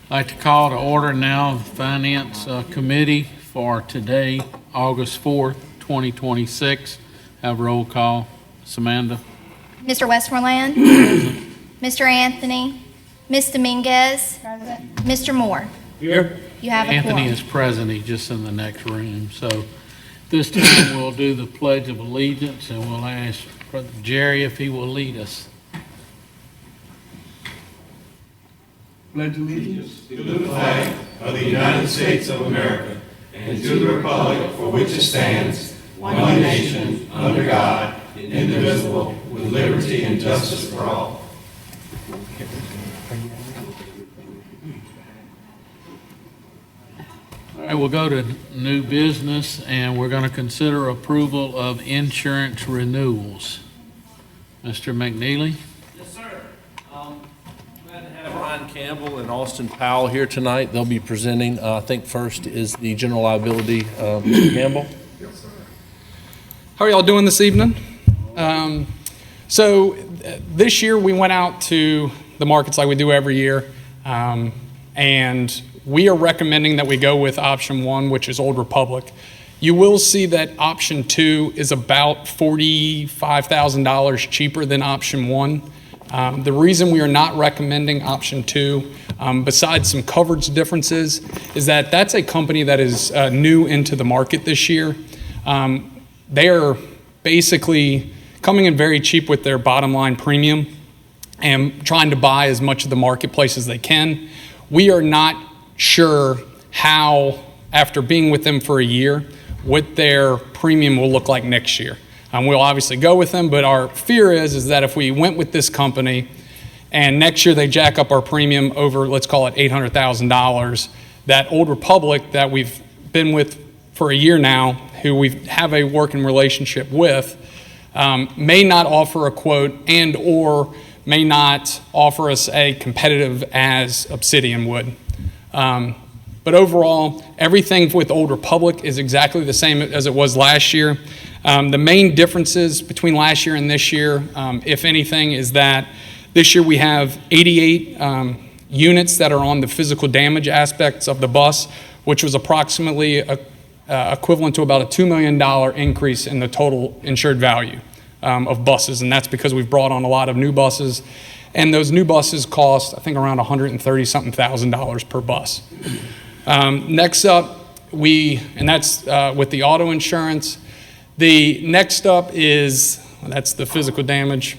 I'd like to call to order now the Finance Committee for today, August 4th, 2026. Have roll call. Samantha. Mr. Westmoreland. Mr. Anthony. Ms. Dominguez. Mr. Moore. Here. You have a Anthony quorum. is present. He's just in the next room. So this time we'll do the Pledge of Allegiance, and we'll ask Brother Jerry if he will lead us. Pledge allegiance to the flag of the United States of America and to the republic for which it stands, one nation, under God, indivisible, with liberty and justice for all. All right, we'll go to new business, and we're going to consider approval of insurance renewals. Mr. McNeely? Yes, sir. Glad to have Ryan Campbell and Austin Powell here tonight. They'll be presenting. I think first is the general liability. Mr. Campbell? Yes, sir. How are y'all doing this evening? This year we went out to the markets like we do every year, and we are recommending that we go with option one, which is Old Republic. You will see that option two is about $45,000 cheaper than option one. The reason we are not recommending option two, besides some coverage differences, is that that's a company that is new into the market this year. They are basically coming in very cheap with their bottom line premium and trying to buy as much of the marketplace as they can. We are not sure how, after being with them for a year, what their premium will look like next year. We'll obviously go with them, but our fear is that if we went with this company and next year they jack up our premium over, let's call it $800,000, that Old Republic that we've been with for a year now, who we have a working relationship with, may not offer a quote and or may not offer us a competitive as Obsidian would. But overall, everything with Old Republic is exactly the same as it was last year. The main differences between last year and this year, if anything, is that this year we have 88 units that are on the physical damage aspects of the bus, which was approximately equivalent to about a $2 million increase in the total insured value of buses, and that's because we've brought on a lot of new buses. And those new buses cost, I think, around $130-something thousand per bus. Next up, and that's with the auto insurance. The next up that's the physical damage,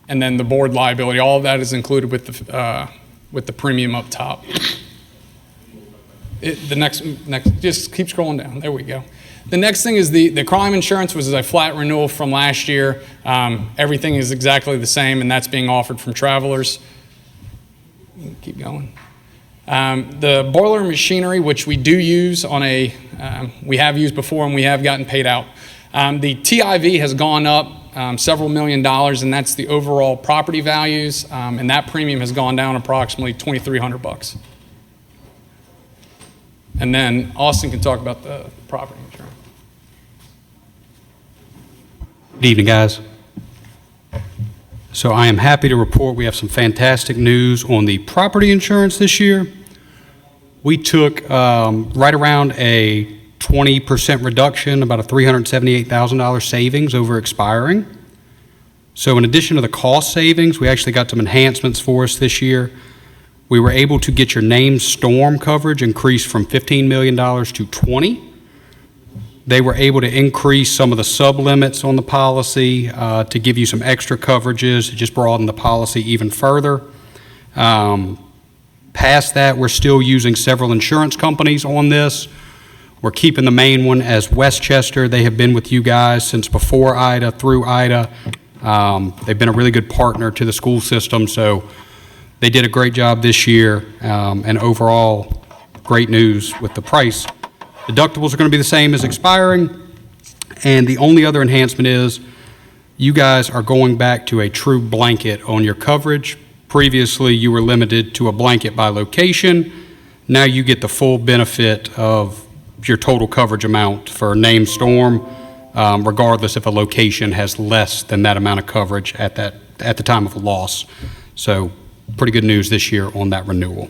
and then the board liability. All of that is included with the premium up top. The next, just keep scrolling down. There we go. The next thing is the crime insurance, which is a flat renewal from last year. Everything is exactly the same, and that's being offered from Travelers. Keep going. The boiler and machinery, which we do use we have used before and we have gotten paid out. The TIV has gone up several $million, and that's the overall property values, and that premium has gone down approximately $2,300. And then Austin can talk about the property insurance. Good evening, guys. So I am happy to report we have some fantastic news on the property insurance this year. We took right around a 20% reduction, about a $378,000 savings over expiring. So in addition to the cost savings, we actually got some enhancements for us this year. We were able to get your named storm coverage increased from $15 million to $20. They were able to increase some of the sub-limits on the policy to give you some extra coverages, to just broaden the policy even further. Past that, we're still using several insurance companies on this. We're keeping the main one as Westchester. They have been with you guys since before Ida, through Ida. They've been a really good partner to the school system, so they did a great job this year, and overall, great news with the price. Deductibles are going to be the same as expiring, and the only other enhancement is you guys are going back to a true blanket on your coverage. Previously, you were limited to a blanket by location. Now you get the full benefit of your total coverage amount for named storm, regardless if a location has less than that amount of coverage at the time of a loss. So pretty good news this year on that renewal.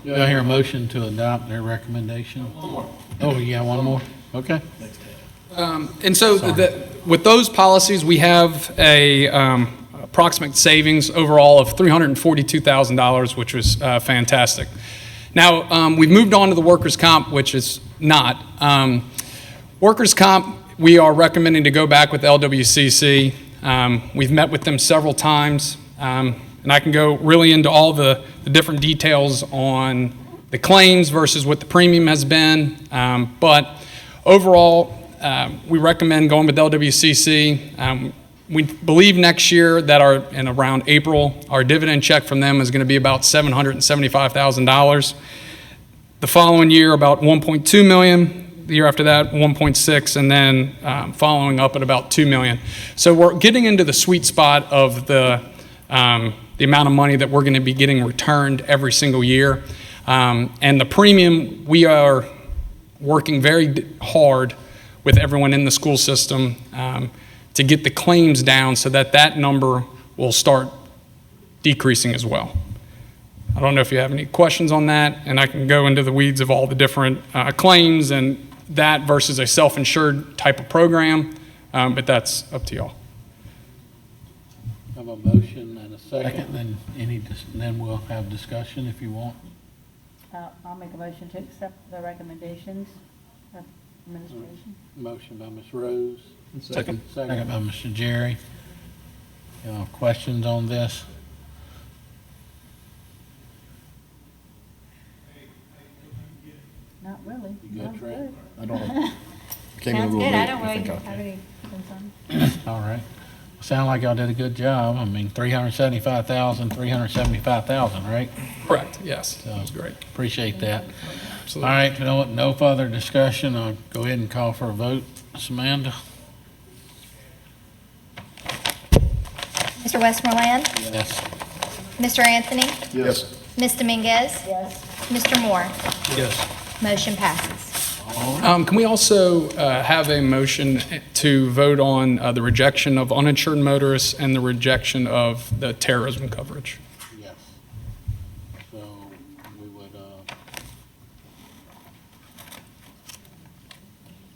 Do I hear a motion to adopt their recommendation? One more. Oh, yeah, one more? Okay. And so with those policies, we have a approximate savings overall of $342,000, which was fantastic. Now, we've moved on to the workers' comp, which is not. Workers' comp, we are recommending to go back with LWCC. We've met with them several times, and I can go really into all the different details on the claims versus what the premium has been. But overall, we recommend going with LWCC. We believe next year that in around April, our dividend check from them is going to be about $775,000. The following year, about $1.2 million. The year after that, 1.6, and then following up at about 2 million. So we're getting into the sweet spot of the amount of money that we're going to be getting returned every single year. And the premium, we are working very hard with everyone in the school system to get the claims down so that that number will start decreasing as well. I don't know if you have any questions on that, and I can go into the weeds of all the different claims and that versus a self-insured type of program, but that's up to y'all. Have a motion and a second, then we'll have discussion if you want. I'll make a motion to accept the recommendations of administration. Motion by Ms. Rose. Second. Second by Mr. Jerry. Questions on this? Not really. You good, Sounds Trey? good. I don't know. Sounds good. I don't really have any concerns. All right. Sound like y'all did a good job. I mean, 375,000, right? Correct, yes, that was great. Appreciate that. All Absolutely. right, no further discussion. I'll go ahead and call for a vote. Samantha? Mr. Westmoreland? Yes. Mr. Anthony? Yes. Ms. Dominguez? Yes. Mr. Moore? Yes. Motion passes. Can we also have a motion to vote on the rejection of uninsured motorists and the rejection of the terrorism coverage? Yes. So we would,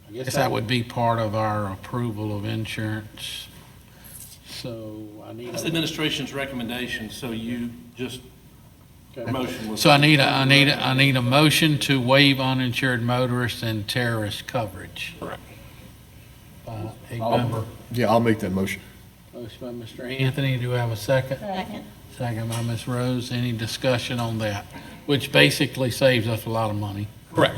I guess that would be part of our approval of insurance. So I need That's the a, administration's recommendation, so you just, motion was. so I need a motion to waive uninsured motorists and terrorist coverage. Correct. By a member. Yeah, I'll make that motion. Motion by Mr. Anthony. Do we have a second? Second. Second by Ms. Rose. Any discussion on that? Which basically saves us a lot of money. Correct.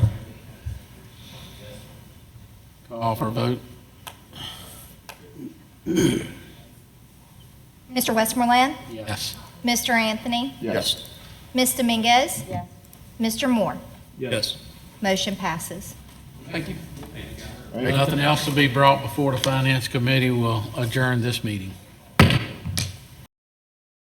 Call for a vote. Mr. Westmoreland? Yes. Mr. Anthony? Yes. Ms. Dominguez? Yes. Mr. Moore? Yes. Motion passes. Thank you. Nothing else to be brought before the Finance Committee. Will adjourn this meeting.